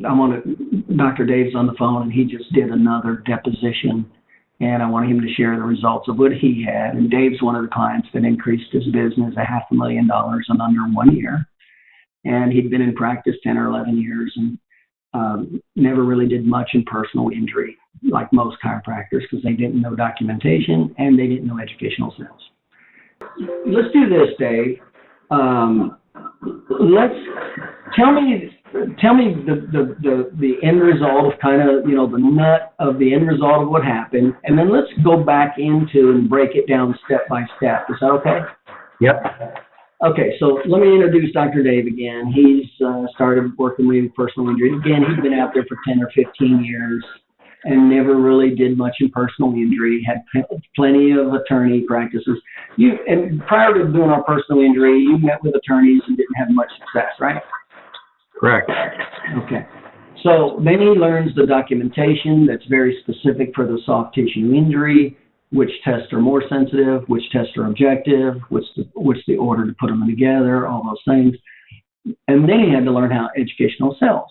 Dr. Dave's on the phone, and he just did another deposition, and I want him to share the results of what he had. And Dave's one of the clients that increased his business $500,000 in under 1 year. And he'd been in practice 10 or 11 years and never really did much in personal injury, like most chiropractors, because they didn't know documentation and they didn't know educational sales. Let's do this, Dave. Tell me the end result of kind of, the nut of the end result of what happened, and then let's go back into and break it down step by step. Is that okay? Yep. Okay, so let me introduce Dr. Dave again. He's started working with personal injury. Again, he's been out there for 10 or 15 years and never really did much in personal injury, had plenty of attorney practices. And prior to doing our personal injury, you met with attorneys and didn't have much success, right? Correct. Okay. So then he learns the documentation that's very specific for the soft tissue injury, which tests are more sensitive, which tests are objective, what's the order to put them together, all those things. And then he had to learn how educational sells.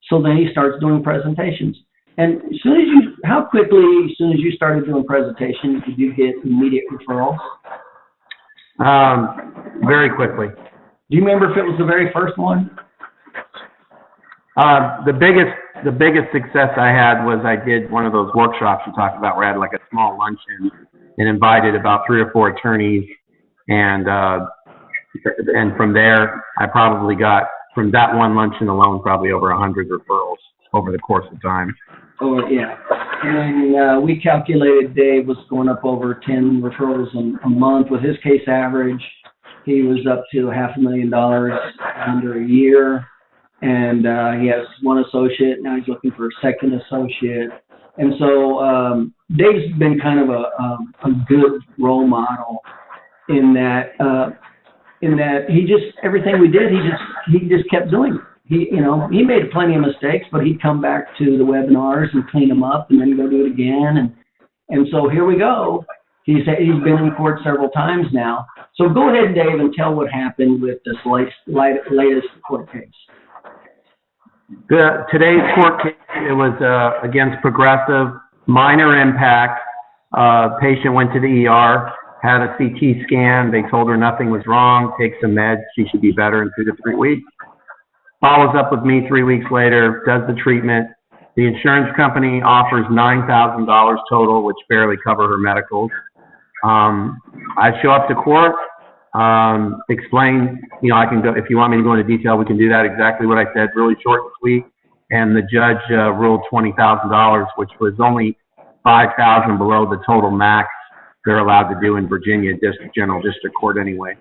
So then he starts doing presentations. And how quickly, as soon as you started doing presentations, did you get immediate referrals? Very quickly. Do you remember if it was the very first one? The biggest success I had was I did one of those workshops you talked about where I had like a small luncheon and invited about 3 or 4 attorneys, and from there I probably got, from that one luncheon alone, probably over 100 referrals over the course of time. Oh, yeah. And we calculated Dave was going up over 10 referrals a month. With his case average, he was up to $500,000 under a year. And he has one associate. Now he's looking for a second associate. And so Dave's been kind of a good role model in that he just, everything we did, he just kept doing it. He made plenty of mistakes, but he'd come back to the webinars and clean them up and then go do it again. And so here we go. He's been in court several times now. So go ahead, Dave, and tell what happened with this latest court case. Today's court case, it was against Progressive, minor impact. Patient went to the ER, had a CT scan. They told her nothing was wrong, take some meds, she should be better in 2 to 3 weeks. Follows up with me 3 weeks later, does the treatment. The insurance company offers $9,000 total, which barely cover her medicals. I show up to court, explain, I can go, if you want me to go into detail, we can do that, exactly what I said, really short and sweet. And the judge ruled $20,000, which was only $5,000 below the total max they're allowed to do in Virginia General District Court anyway.